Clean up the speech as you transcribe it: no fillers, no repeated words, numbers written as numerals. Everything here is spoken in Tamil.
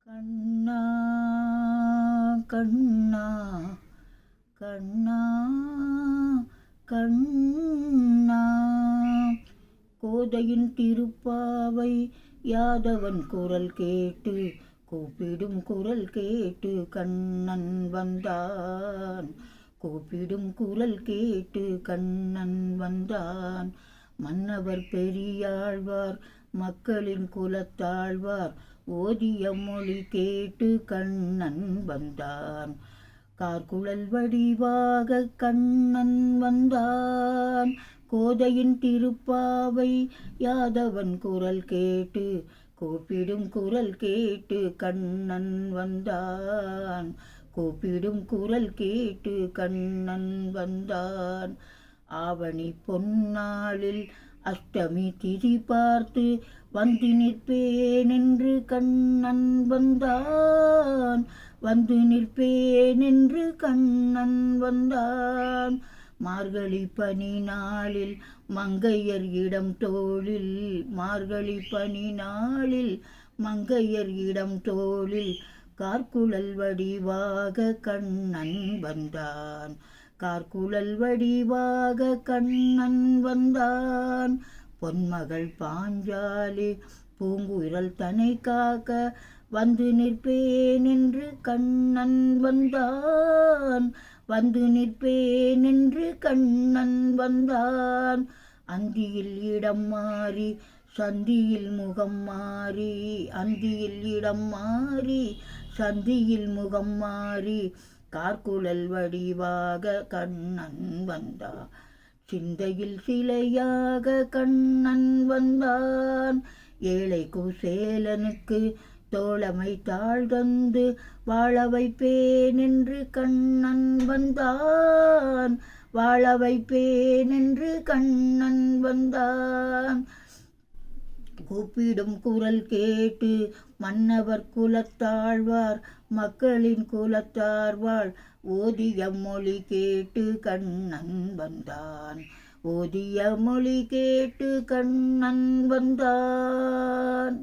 கண்ணா கண்ணா கண்ணா கண்ணா கோதையின் திருப்பாவை யாதவன் குரல் கேட்டு கூப்பிடும் குரல் கேட்டு கண்ணன் வந்தான். கூப்பிடும் குரல் கேட்டு கண்ணன் வந்தான். மன்னவர் பெரியாழ்வார் மக்களின் குலத்தாழ்வார் ஓதிய மொழி கேட்டு கண்ணன் வந்தான். கார்குழல் வடிவாக கண்ணன் வந்தான். கோதையின் திருப்பாவை யாதவன் குரல் கேட்டு கூப்பிடும் குரல் கேட்டு கண்ணன் வந்தான். கூப்பிடும் குரல் கேட்டு கண்ணன் வந்தான். ஆவணி பொன்னாளில் அஷ்டமி திதி பார்த்து வந்து நிற்பேன் என்று கண்ணன் வந்தான். வந்து நிற்பேன் என்று கண்ணன் வந்தான். மார்கழி பனி நாளில் மங்கையர் இடம் தோளில் மார்கழி பனி நாளில் மங்கையர் இடம் தோளில் கார்குழல் வடிவாக கண்ணன் வந்தான். கார்குழல் வடிவாக கண்ணன் வந்தான். பொன்மகள் பாஞ்சாலி பூங்குழல் தனை காக்க வந்து நிற்பேன் என்று கண்ணன் வந்தான். வந்து நிற்பேன் என்று கண்ணன் வந்தான். அந்தியில் இடம் மாறி சந்தியில் முகம் மாறி அந்தியில் இடம் மாறி சந்தியில் முகம் மாறி கார்குழல் வடிவாக கண்ணன் வந்தான். சிந்தையில் சிலையாக கண்ணன் வந்தான். ஏழை குசேலனுக்கு தோழமை தாழ் தந்து வாழ வைப்பேன் என்று கண்ணன் வந்தான். வாழ வைப்பேன் என்று கண்ணன் வந்தான். கூப்பிடும் குரல் கேட்டு மன்னவர் குலத்தாழ்வார் மக்களின் குலத்தாழ்வார் ஓதிய மொழி கேட்டு கண்ணன் வந்தான். ஓதிய மொழி கேட்டு கண்ணன் வந்தான்.